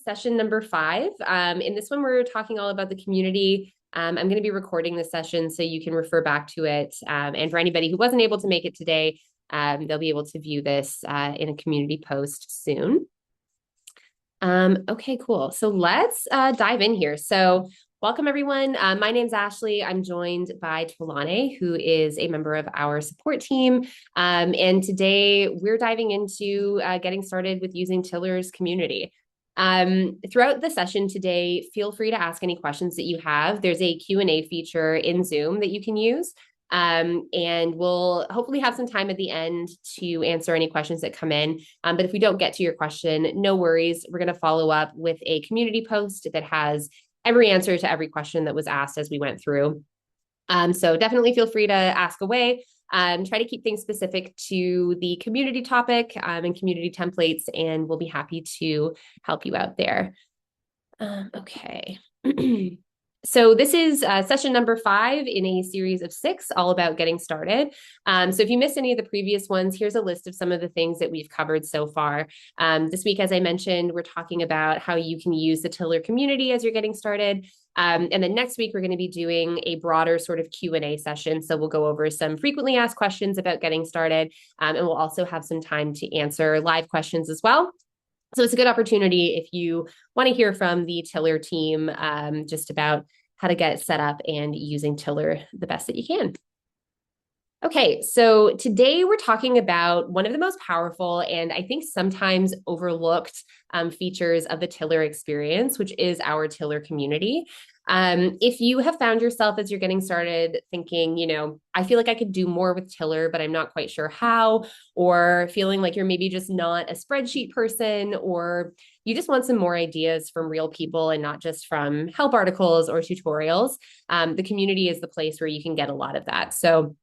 Session number 5. In this one, we're talking all about the community. I'm going to be recording this session so you can refer back to it. And for anybody who wasn't able to make it today, they'll be able to view this in a community post soon. Okay, cool. So let's dive in here. So welcome, everyone. My name's Ashley. I'm joined by Tolane, who is a member of our support team. And today we're diving into getting started with using Tiller's community. Throughout the session today, feel free to ask any questions that you have. There's a Q&A feature in Zoom that you can use. And we'll hopefully have some time at the end to answer any questions that come in. But if we don't get to your question, no worries. We're going to follow up with a community post that has every answer to every question that was asked as we went through. So definitely feel free to ask away. Try to keep things specific to the community topic and community templates, and we'll be happy to help you out there. Okay. So this is session number 5 in a series of 6, all about getting started. So if you missed any of the previous ones, here's a list of some of the things that we've covered so far. This week, as I mentioned, we're talking about how you can use the Tiller community as you're getting started. And then next week, we're going to be doing a broader sort of Q&A session. So we'll go over some frequently asked questions about getting started. And we'll also have some time to answer live questions as well. So it's a good opportunity if you want to hear from the Tiller team just about how to get set up and using Tiller the best that you can. Okay, so today we're talking about one of the most powerful and I think sometimes overlooked features of the Tiller experience, which is our Tiller community. If you have found yourself as you're getting started thinking, I feel like I could do more with Tiller, but I'm not quite sure how, or feeling like you're maybe just not a spreadsheet person, or you just want some more ideas from real people and not just from help articles or tutorials, the community is the place where you can get a lot of that. So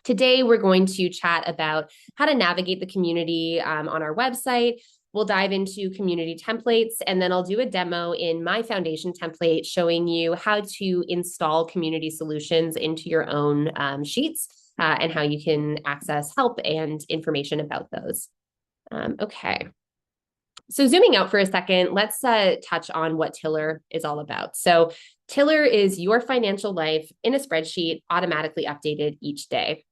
today, we're going to chat about how to navigate the community on our website. We'll dive into community templates, and then I'll do a demo in my foundation template showing you how to install community solutions into your own sheets and how you can access help and information about those. Okay. So zooming out for a second, let's touch on what Tiller is all about. So Tiller is your financial life in a spreadsheet, automatically updated each day.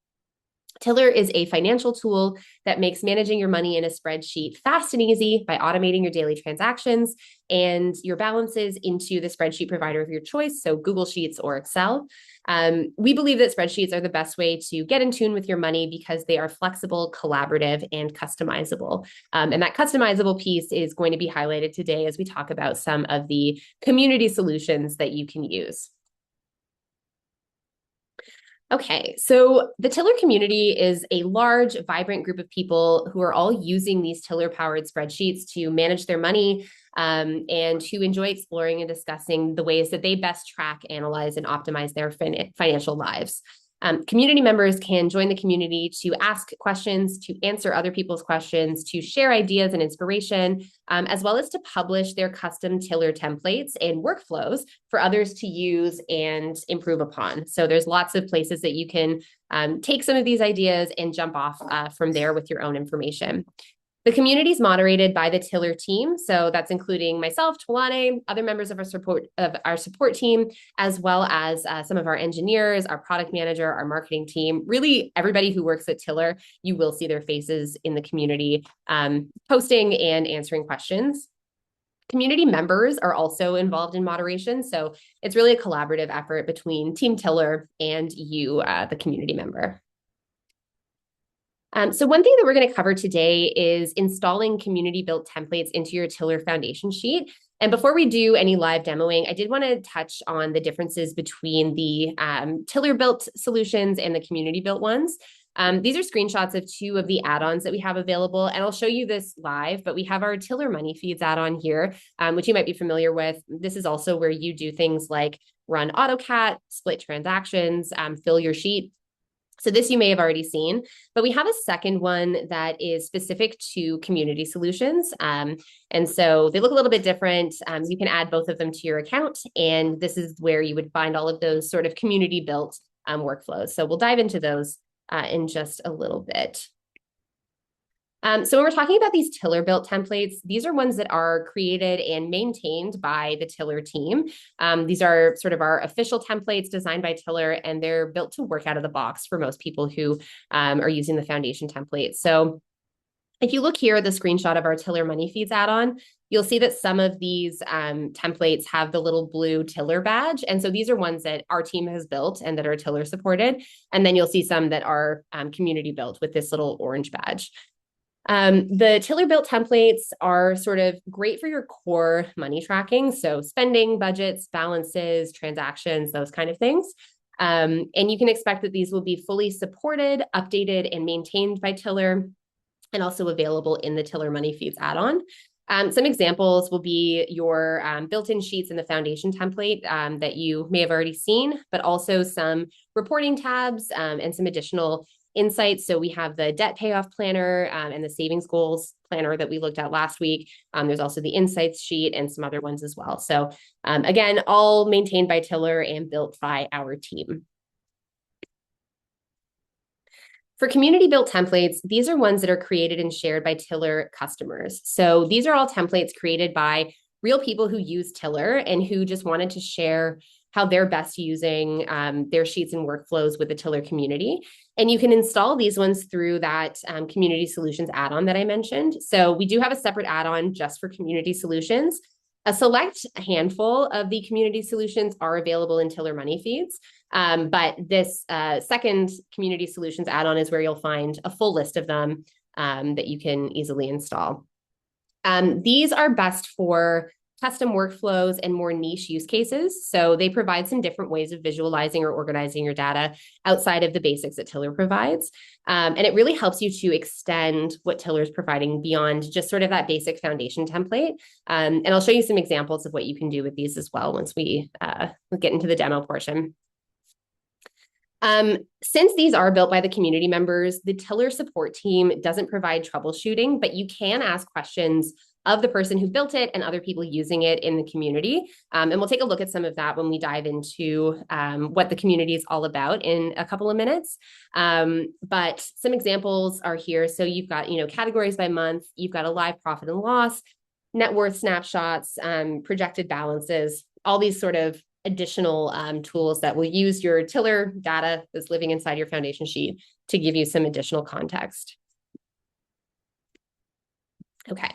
Tiller is a financial tool that makes managing your money in a spreadsheet fast and easy by automating your daily transactions and your balances into the spreadsheet provider of your choice, so Google Sheets or Excel. We believe that spreadsheets are the best way to get in tune with your money because they are flexible, collaborative, and customizable. And that customizable piece is going to be highlighted today as we talk about some of the community solutions that you can use. Okay, so the Tiller community is a large, vibrant group of people who are all using these Tiller-powered spreadsheets to manage their money and who enjoy exploring and discussing the ways that they best track, analyze, and optimize their financial lives. Community members can join the community to ask questions, to answer other people's questions, to share ideas and inspiration, as well as to publish their custom Tiller templates and workflows for others to use and improve upon. So there's lots of places that you can take some of these ideas and jump off from there with your own information. The community is moderated by the Tiller team, so that's including myself, Tolane, other members of our support team, as well as some of our engineers, our product manager, our marketing team. Really, everybody who works at Tiller, you will see their faces in the community, posting and answering questions. Community members are also involved in moderation, so it's really a collaborative effort between Team Tiller and you, the community member. So one thing that we're going to cover today is installing community-built templates into your Tiller foundation sheet. And before we do any live demoing, I did want to touch on the differences between the Tiller-built solutions and the community-built ones. These are screenshots of 2 of the add-ons that we have available, and I'll show you this live, but we have our Tiller Money Feeds add-on here, which you might be familiar with. This is also where you do things like run AutoCAT, split transactions, fill your sheet. So this you may have already seen, but we have a second one that is specific to community solutions. And so they look a little bit different. You can add both of them to your account, and this is where you would find all of those sort of community-built workflows. So we'll dive into those in just a little bit. So when we're talking about these tiller built templates, these are ones that are created and maintained by the tiller team. These are sort of our official templates designed by tiller, and they're built to work out of the box for most people who are using the foundation template. So if you look here at the screenshot of our Tiller Money Feeds add-on, you'll see that some of these templates have the little blue Tiller badge. And so these are ones that our team has built and that are Tiller supported. And then you'll see some that are community built with this little orange badge. The Tiller built templates are sort of great for your core money tracking. So spending, budgets, balances, transactions, those kind of things. And you can expect that these will be fully supported, updated, and maintained by Tiller, and also available in the Tiller Money Feeds add-on. Some examples will be your built-in sheets in the foundation template that you may have already seen, but also some reporting tabs and some additional insights. So we have the debt payoff planner and the savings goals planner that we looked at last week. There's also the insights sheet and some other ones as well. So again, all maintained by Tiller and built by our team. For community built templates, these are ones that are created and shared by Tiller customers. So these are all templates created by real people who use Tiller and who just wanted to share how they're best using their sheets and workflows with the Tiller community. And you can install these ones through that community solutions add-on that I mentioned. So we do have a separate add-on just for community solutions. A select handful of the community solutions are available in Tiller Money Feeds. But this second community solutions add-on is where you'll find a full list of them that you can easily install. These are best for custom workflows and more niche use cases. So they provide some different ways of visualizing or organizing your data outside of the basics that Tiller provides. And it really helps you to extend what Tiller is providing beyond just sort of that basic foundation template. And I'll show you some examples of what you can do with these as well once we get into the demo portion. Since these are built by the community members, the Tiller support team doesn't provide troubleshooting, but you can ask questions of the person who built it and other people using it in the community. And we'll take a look at some of that when we dive into what the community is all about in a couple of minutes. But some examples are here. So you've got, categories by month, you've got a live profit and loss, net worth snapshots, projected balances, all these sort of additional tools that will use your Tiller data that's living inside your foundation sheet to give you some additional context. Okay.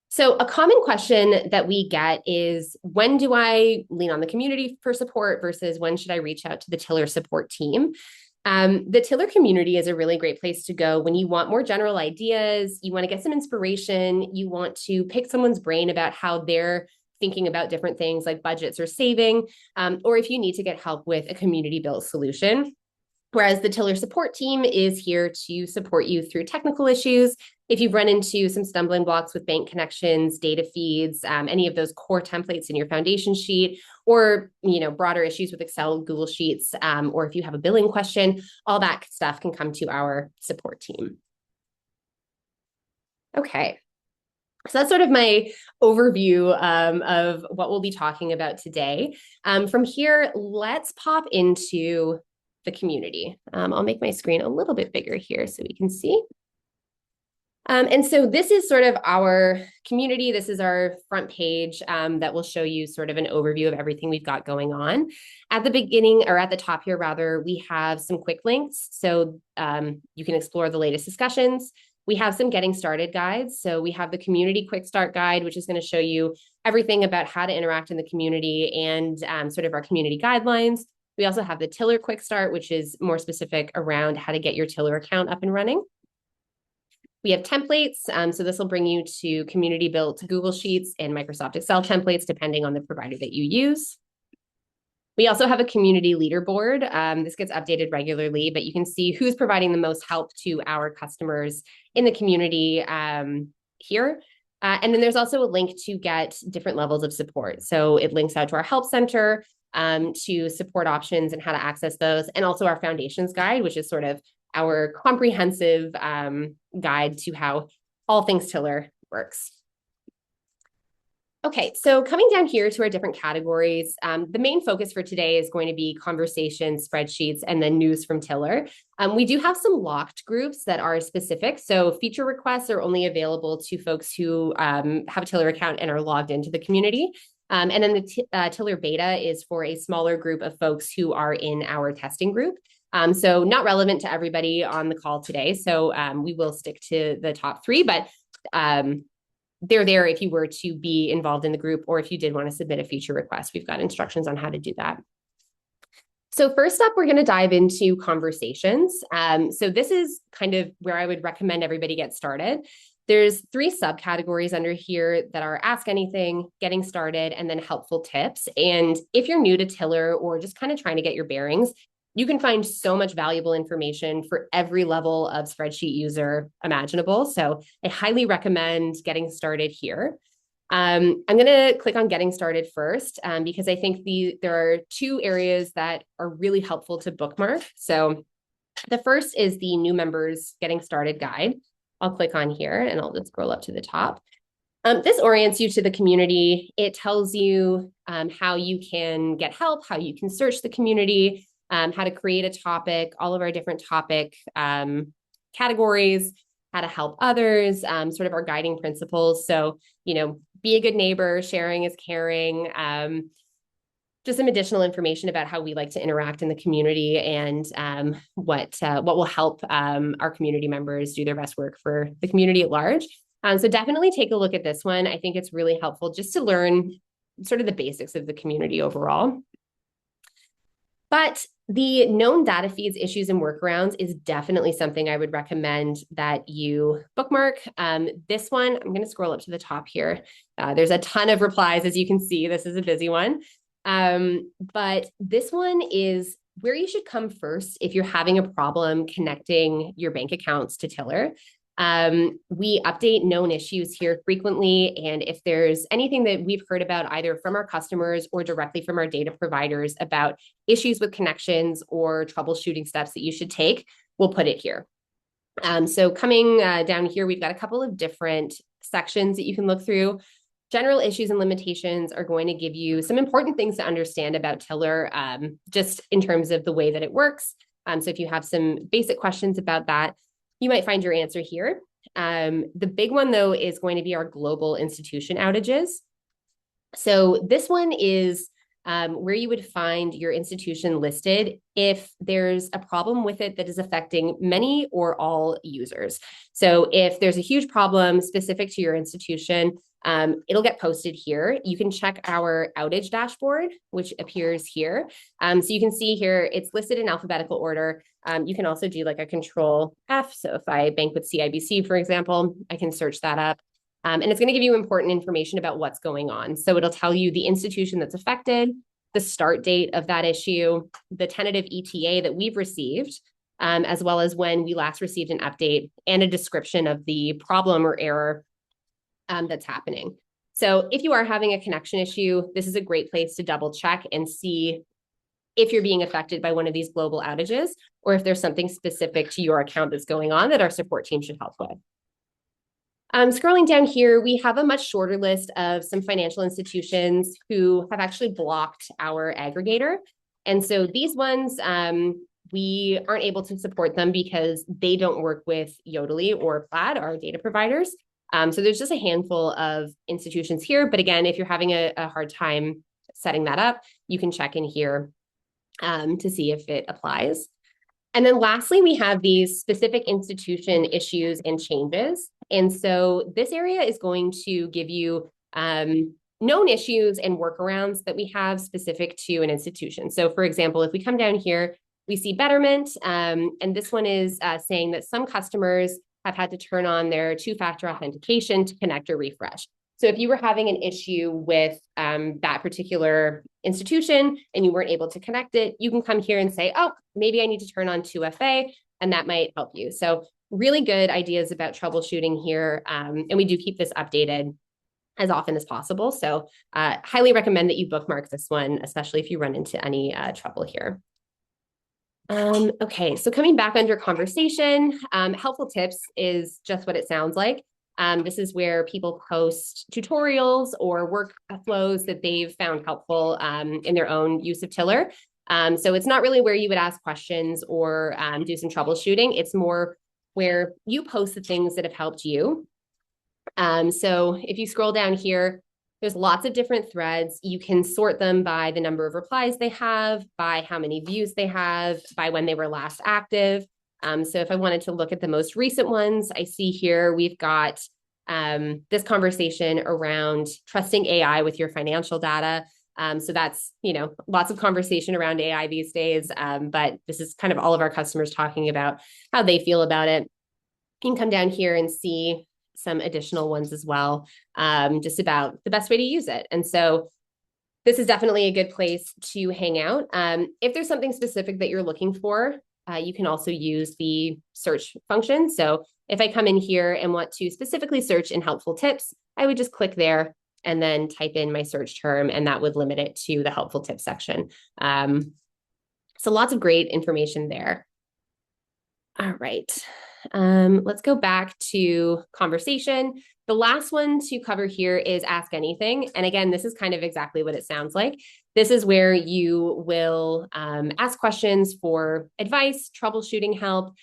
So a common question that we get is, when do I lean on the community for support versus when should I reach out to the Tiller support team? The Tiller community is a really great place to go when you want more general ideas, you want to get some inspiration, you want to pick someone's brain about how they're thinking about different things like budgets or saving, or if you need to get help with a community-built solution. Whereas the Tiller support team is here to support you through technical issues. If you've run into some stumbling blocks with bank connections, data feeds, any of those core templates in your foundation sheet, or broader issues with Excel, Google Sheets, or if you have a billing question, all that stuff can come to our support team. Okay. So that's sort of my overview of what we'll be talking about today. From here, let's pop into the community. I'll make my screen a little bit bigger here so we can see. And so this is sort of our community. This is our front page that will show you sort of an overview of everything we've got going on. At the beginning, or at the top here rather, we have some quick links. So you can explore the latest discussions. We have some getting started guides. So we have the community quick start guide, which is going to show you everything about how to interact in the community and sort of our community guidelines. We also have the Tiller quick start, which is more specific around how to get your Tiller account up and running. We have templates. So this will bring you to community built Google Sheets and Microsoft Excel templates, depending on the provider that you use. We also have a community leaderboard. This gets updated regularly, but you can see who's providing the most help to our customers in the community here. And then there's also a link to get different levels of support. So it links out to our help center, to support options and how to access those, and also our foundations guide, which is sort of our comprehensive guide to how all things Tiller works. Okay, so coming down here to our different categories, the main focus for today is going to be conversations, spreadsheets, and then news from Tiller. We do have some locked groups that are specific. So feature requests are only available to folks who have a Tiller account and are logged into the community. And then the Tiller beta is for a smaller group of folks who are in our testing group. So not relevant to everybody on the call today. So we will stick to the top three, but they're there if you were to be involved in the group or if you did want to submit a feature request. We've got instructions on how to do that. So first up, we're going to dive into conversations. So this is kind of where I would recommend everybody get started. There's three subcategories under here that are Ask Anything, Getting Started, and then Helpful Tips. And if you're new to Tiller or just kind of trying to get your bearings, you can find so much valuable information for every level of spreadsheet user imaginable. So I highly recommend getting started here. I'm going to click on Getting Started first because I think there are two areas that are really helpful to bookmark. So the first is the New Members Getting Started Guide. I'll click on here and I'll just scroll up to the top. This orients you to the community. It tells you how you can get help, how you can search the community, how to create a topic, all of our different topic categories, how to help others, sort of our guiding principles. So, be a good neighbor, sharing is caring, just some additional information about how we like to interact in the community and what will help our community members do their best work for the community at large. So definitely take a look at this one. I think it's really helpful just to learn sort of the basics of the community overall. But the known data feeds, issues, and workarounds is definitely something I would recommend that you bookmark. This one, I'm going to scroll up to the top here. There's a ton of replies, as you can see. This is a busy one. But this one is where you should come first if you're having a problem connecting your bank accounts to Tiller. We update known issues here frequently. And if there's anything that we've heard about either from our customers or directly from our data providers about issues with connections or troubleshooting steps that you should take, we'll put it here. So coming down here, we've got a couple of different sections that you can look through. General issues and limitations are going to give you some important things to understand about Tiller, just in terms of the way that it works. So if you have some basic questions about that, you might find your answer here. The big one, though, is going to be our global institution outages. So this one is where you would find your institution listed if there's a problem with it that is affecting many or all users. So if there's a huge problem specific to your institution, it'll get posted here. You can check our outage dashboard, which appears here. So you can see here, it's listed in alphabetical order. You can also do like a control F. So if I bank with CIBC, for example, I can search that up. And it's going to give you important information about what's going on. So it'll tell you the institution that's affected, the start date of that issue, the tentative ETA that we've received, as well as when we last received an update, and a description of the problem or error that's happening. So if you are having a connection issue, this is a great place to double check and see if you're being affected by one of these global outages, or if there's something specific to your account that's going on that our support team should help with. Scrolling down here, we have a much shorter list of some financial institutions who have actually blocked our aggregator. And so these ones, we aren't able to support them because they don't work with Yodlee or Plaid, our data providers. So there's just a handful of institutions here. But again, if you're having a hard time setting that up, you can check in here to see if it applies. And then lastly, we have these specific institution issues and changes. And so this area is going to give you known issues and workarounds that we have specific to an institution. So for example, if we come down here, we see Betterment, and this one is saying that some customers have had to turn on their two-factor authentication to connect or refresh. So if you were having an issue with that particular institution and you weren't able to connect it, you can come here and say, oh, maybe I need to turn on 2FA, and that might help you. So really good ideas about troubleshooting here. And we do keep this updated as often as possible. So highly recommend that you bookmark this one, especially if you run into any trouble here. Okay, so coming back under conversation, helpful tips is just what it sounds like. This is where people post tutorials or workflows that they've found helpful in their own use of Tiller. So it's not really where you would ask questions or do some troubleshooting. It's more where you post the things that have helped you. So if you scroll down here, there's lots of different threads. You can sort them by the number of replies they have, by how many views they have, by when they were last active. So if I wanted to look at the most recent ones, I see here we've got this conversation around trusting AI with your financial data. So that's, lots of conversation around AI these days. But this is kind of all of our customers talking about how they feel about it. You can come down here and see some additional ones as well, just about the best way to use it. And so this is definitely a good place to hang out. If there's something specific that you're looking for, you can also use the search function. So if I come in here and want to specifically search in helpful tips, I would just click there and then type in my search term, and that would limit it to the helpful tips section. So lots of great information there. All right. Let's go back to conversation. The last one to cover here is ask anything. And again, this is kind of exactly what it sounds like. This is where you will ask questions for advice, troubleshooting help,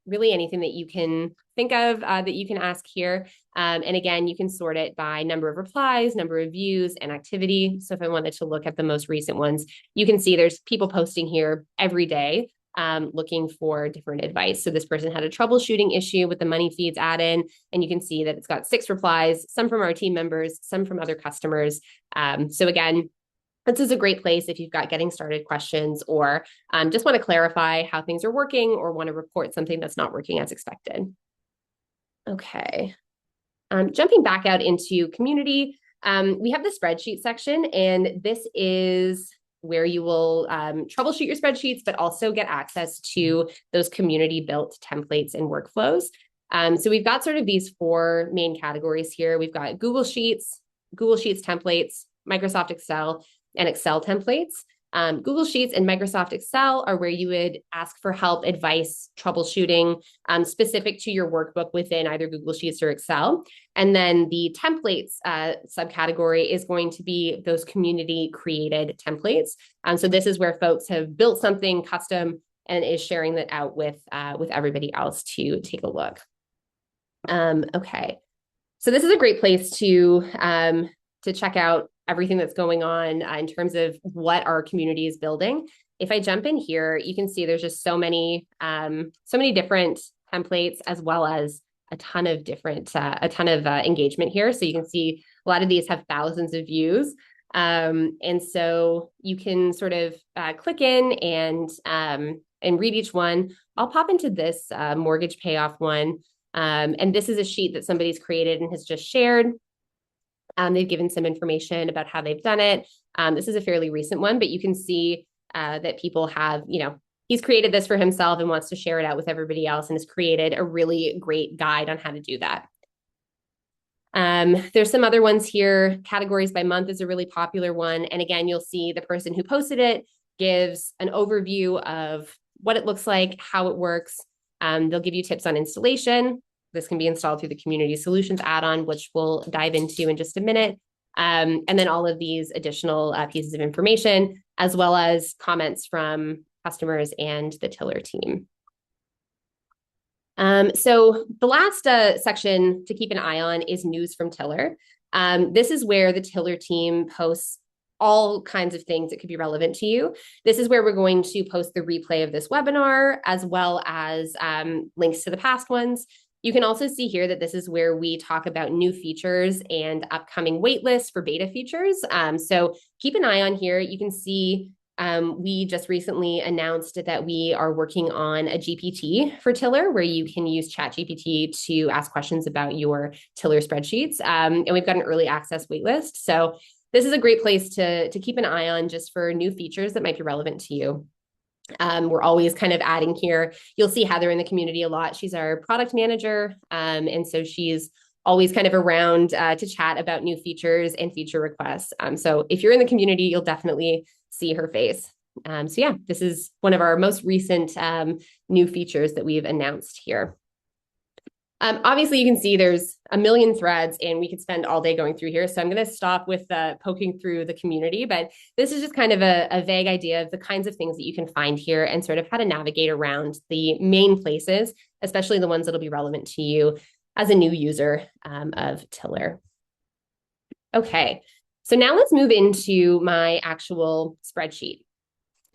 really anything that you can think of that you can ask here. And again, you can sort it by number of replies, number of views, and activity. So if I wanted to look at the most recent ones, you can see there's people posting here every day. Looking for different advice. So this person had a troubleshooting issue with the money feeds add-in, and you can see that it's got 6 replies, some from our team members, some from other customers. So again, this is a great place if you've got getting started questions or just want to clarify how things are working or want to report something that's not working as expected. Okay. Jumping back out into community, we have the spreadsheet section, and this is where you will troubleshoot your spreadsheets, but also get access to those community-built templates and workflows. So we've got sort of these 4 main categories here. We've got Google Sheets templates, Microsoft Excel, and Excel templates. Google Sheets and Microsoft Excel are where you would ask for help, advice, troubleshooting specific to your workbook within either Google Sheets or Excel. And then the templates subcategory is going to be those community created templates. So this is where folks have built something custom and is sharing that out with everybody else to take a look. Okay, so this is a great place to check out everything that's going on in terms of what our community is building. If I jump in here, you can see there's just so many different templates, as well as a ton of engagement here. So you can see a lot of these have thousands of views. And so you can sort of click in and read each one. I'll pop into this mortgage payoff one. And this is a sheet that somebody's created and has just shared. They've given some information about how they've done it. This is a fairly recent one, but you can see that people have, he's created this for himself and wants to share it out with everybody else, and has created a really great guide on how to do that. There's some other ones here. Categories by month is a really popular one. And again, you'll see the person who posted it gives an overview of what it looks like, how it works. They'll give you tips on installation. This can be installed through the Community Solutions add-on, which we'll dive into in just a minute. And then all of these additional pieces of information, as well as comments from customers and the Tiller team. So the last section to keep an eye on is news from Tiller. This is where the Tiller team posts all kinds of things that could be relevant to you. This is where we're going to post the replay of this webinar, as well as links to the past ones. You can also see here that this is where we talk about new features and upcoming waitlists for beta features. So keep an eye on here. You can see we just recently announced that we are working on a GPT for Tiller, where you can use ChatGPT to ask questions about your Tiller spreadsheets. And we've got an early access waitlist. So this is a great place to keep an eye on just for new features that might be relevant to you. We're always kind of adding here. You'll see Heather in the community a lot. She's our product manager. And so she's always kind of around to chat about new features and feature requests. So if you're in the community, you'll definitely see her face. So yeah, this is one of our most recent new features that we've announced here. Obviously, you can see there's a million threads, and we could spend all day going through here. So I'm going to stop with poking through the community, but this is just kind of a vague idea of the kinds of things that you can find here and sort of how to navigate around the main places, especially the ones that'll be relevant to you as a new user of Tiller. Okay, so now let's move into my actual spreadsheet.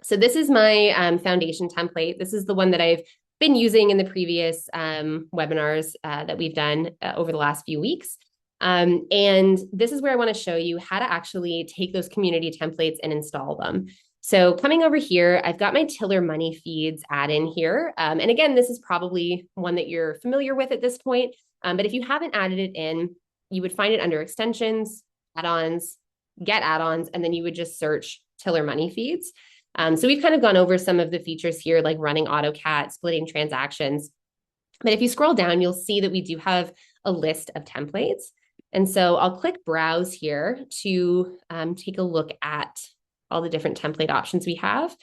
So this is my foundation template. This is the one that I've been using in the previous webinars that we've done over the last few weeks. And this is where I want to show you how to actually take those community templates and install them. So coming over here, I've got my Tiller Money Feeds add-in here. And again, this is probably one that you're familiar with at this point. But if you haven't added it in, you would find it under extensions, add-ons, get add-ons, and then you would just search Tiller Money Feeds. So we've kind of gone over some of the features here, like running AutoCAT, splitting transactions. But if you scroll down, you'll see that we do have a list of templates. And so I'll click Browse here to take a look at all the different template options we have.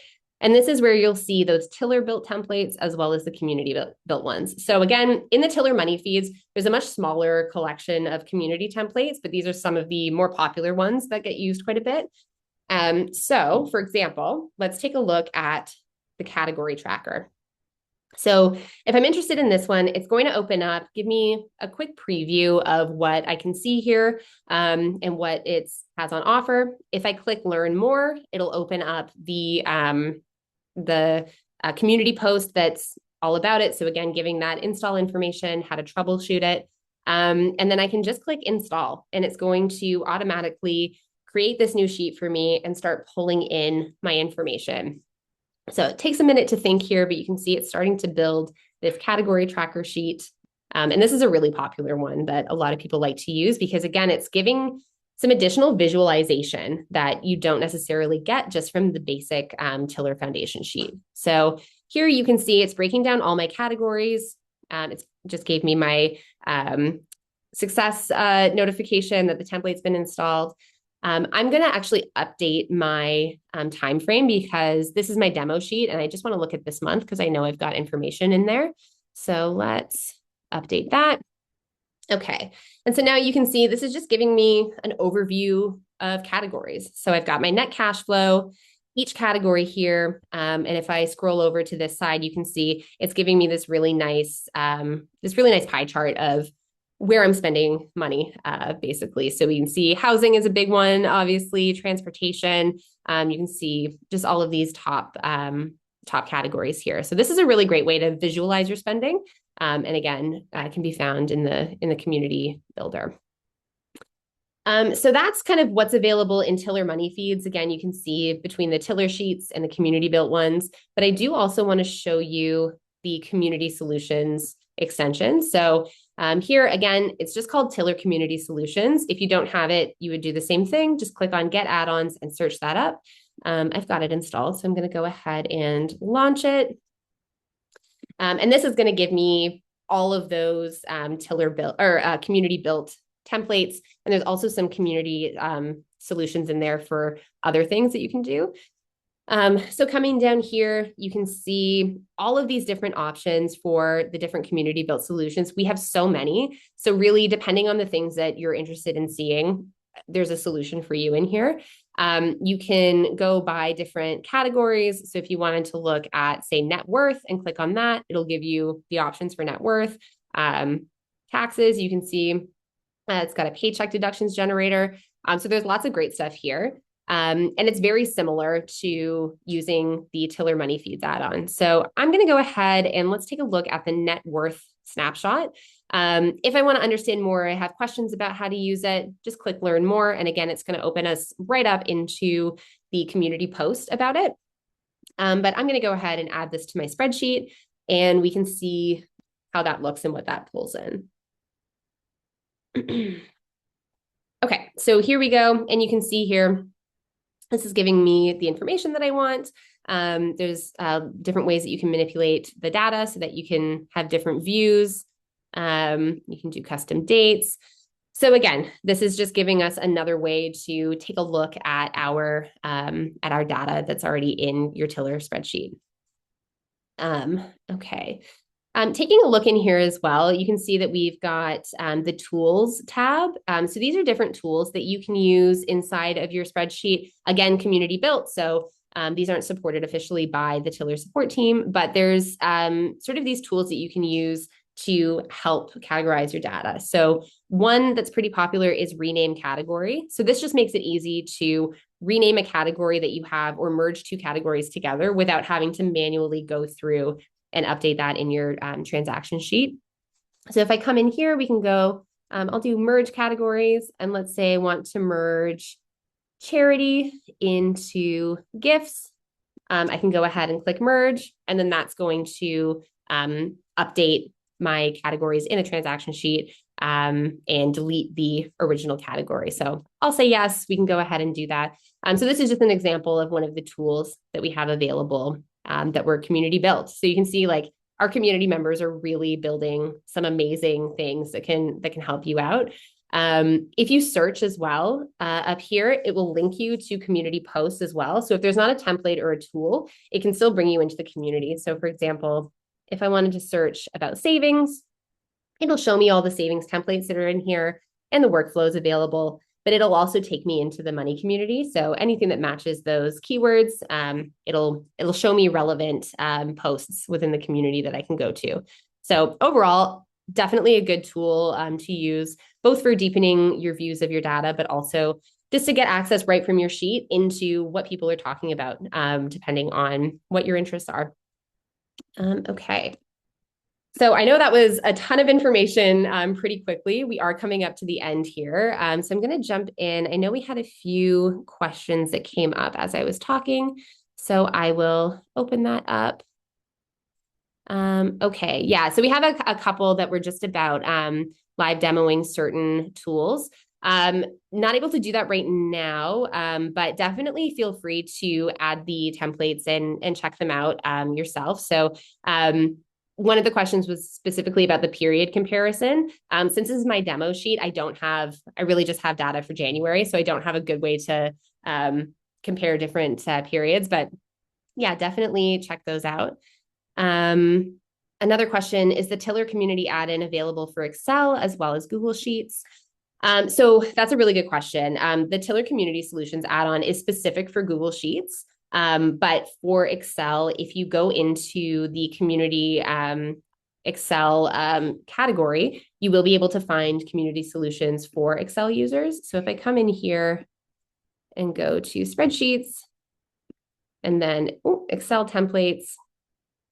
And this is where you'll see those Tiller built templates as well as the community built ones. So again, in the Tiller Money Feeds, there's a much smaller collection of community templates, but these are some of the more popular ones that get used quite a bit. So for example, let's take a look at the category tracker. So if I'm interested in this one, it's going to open up, give me a quick preview of what I can see here and what it has on offer. If I click learn more, it'll open up the community post that's all about it. So again, giving that install information, how to troubleshoot it. And then I can just click install, and it's going to automatically create this new sheet for me and start pulling in my information. So it takes a minute to think here, but you can see it's starting to build this category tracker sheet. And this is a really popular one that a lot of people like to use because, again, it's giving some additional visualization that you don't necessarily get just from the basic Tiller Foundation sheet. So here you can see it's breaking down all my categories. It's just gave me my success notification that the template's been installed. I'm going to actually update my time frame because this is my demo sheet and I just want to look at this month because I know I've got information in there. So let's update that. Okay. And so now you can see this is just giving me an overview of categories. So I've got my net cash flow, each category here. And if I scroll over to this side, you can see it's giving me this really nice pie chart of where I'm spending money, basically. So we can see housing is a big one, obviously, transportation. You can see just all of these top categories here. So this is a really great way to visualize your spending. And again, can be found in the community builder. So that's kind of what's available in Tiller Money Feeds. Again, you can see between the Tiller sheets and the community built ones, but I do also want to show you the community solutions extension. So here, again, it's just called Tiller Community Solutions. If you don't have it, you would do the same thing. Just click on Get Add-ons and search that up. I've got it installed, so I'm going to go ahead and launch it. And this is going to give me all of those Tiller built or community built templates. And there's also some community solutions in there for other things that you can do. So coming down here, you can see all of these different options for the different community built solutions. We have so many. So really, depending on the things that you're interested in seeing, there's a solution for you in here. You can go by different categories. So if you wanted to look at, say, net worth and click on that, it'll give you the options for net worth. Taxes, you can see it's got a paycheck deductions generator. So there's lots of great stuff here. And it's very similar to using the Tiller Money Feeds add-on. So I'm going to go ahead and let's take a look at the net worth snapshot. If I want to understand more, I have questions about how to use it, just click learn more. And again, it's going to open us right up into the community post about it. But I'm going to go ahead and add this to my spreadsheet and we can see how that looks and what that pulls in. Okay, so here we go. And you can see here, this is giving me the information that I want. There's different ways that you can manipulate the data so that you can have different views. You can do custom dates. So again, this is just giving us another way to take a look at our data that's already in your Tiller spreadsheet. Okay. Taking a look in here as well, you can see that we've got the tools tab. So these are different tools that you can use inside of your spreadsheet. Again, community built. So these aren't supported officially by the Tiller support team, but there's sort of these tools that you can use to help categorize your data. So one that's pretty popular is rename category. So this just makes it easy to rename a category that you have or merge two categories together without having to manually go through and update that in your transaction sheet. So if I come in here, we can go, I'll do merge categories. And let's say I want to merge charity into gifts. I can go ahead and click merge, and then that's going to update my categories in a transaction sheet and delete the original category. So I'll say yes, we can go ahead and do that. So this is just an example of one of the tools that we have available that were community built. So you can see like our community members are really building some amazing things that can help you out. If you search as well up here, it will link you to community posts as well. So if there's not a template or a tool, it can still bring you into the community. So for example, if I wanted to search about savings, it'll show me all the savings templates that are in here and the workflows available, but it'll also take me into the money community. So anything that matches those keywords, it'll show me relevant posts within the community that I can go to. So overall, definitely a good tool to use, both for deepening your views of your data, but also just to get access right from your sheet into what people are talking about, depending on what your interests are. Okay. So I know that was a ton of information pretty quickly. We are coming up to the end here. So I'm going to jump in. I know we had a few questions that came up as I was talking, so I will open that up. Okay, yeah, so we have a couple that were just about live demoing certain tools. Not able to do that right now, but definitely feel free to add the templates and check them out yourself. So one of the questions was specifically about the period comparison. Since this is my demo sheet, I really just have data for January, so I don't have a good way to compare different periods, but yeah, definitely check those out. Another question, is the Tiller community add-in available for Excel as well as Google Sheets? So that's a really good question. The Tiller Community Solutions add-on is specific for Google Sheets. But for Excel, if you go into the community Excel category, you will be able to find community solutions for Excel users. So if I come in here and go to spreadsheets and then Excel templates,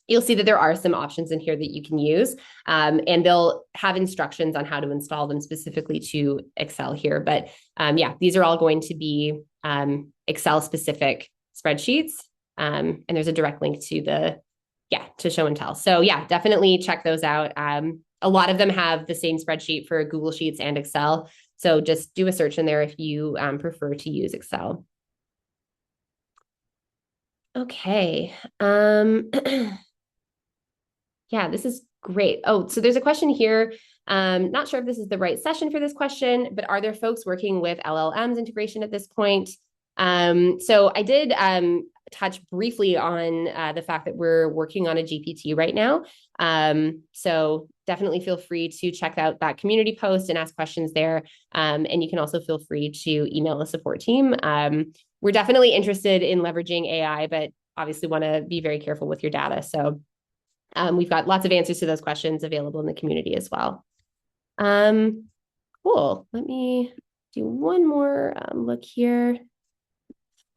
you'll see that there are some options in here that you can use, and they'll have instructions on how to install them specifically to Excel here. But yeah, these are all going to be Excel specific spreadsheets. And there's a direct link to to show and tell. So yeah, definitely check those out. A lot of them have the same spreadsheet for Google Sheets and Excel. So just do a search in there if you prefer to use Excel. Okay. Yeah, this is great. Oh, so there's a question here. Not sure if this is the right session for this question, but are there folks working with LLMs integration at this point? So I did touch briefly on the fact that we're working on a GPT right now. So definitely feel free to check out that community post and ask questions there. And you can also feel free to email the support team. We're definitely interested in leveraging AI, but obviously want to be very careful with your data. So we've got lots of answers to those questions available in the community as well. Cool. Let me do one more look here.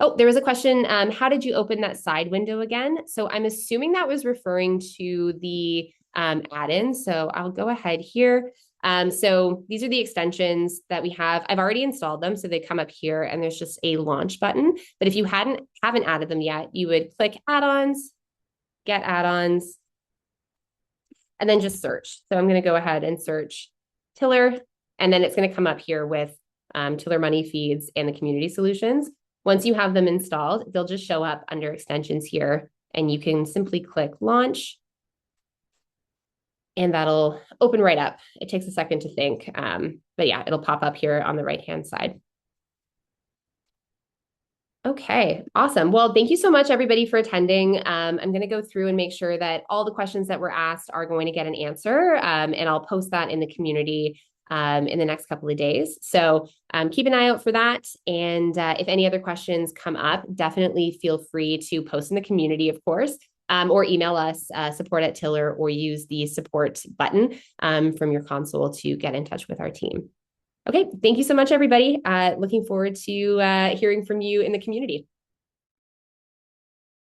Oh, there was a question. How did you open that side window again? So I'm assuming that was referring to the add-in. So I'll go ahead here. So these are the extensions that we have. I've already installed them, so they come up here and there's just a launch button. But if you haven't added them yet, you would click add-ons, get add-ons, and then just search. So I'm going to go ahead and search Tiller, and then it's going to come up here with Tiller Money Feeds and the community solutions. Once you have them installed, they'll just show up under extensions here, and you can simply click launch, and that'll open right up. It takes a second to think, but yeah, it'll pop up here on the right-hand side. Okay, awesome. Well, thank you so much, everybody, for attending. I'm going to go through and make sure that all the questions that were asked are going to get an answer, and I'll post that in the community in the next couple of days. So keep an eye out for that. And if any other questions come up, definitely feel free to post in the community, of course, or email us support@Tiller, or use the support button from your console to get in touch with our team. Okay, thank you so much, everybody. Looking forward to hearing from you in the community.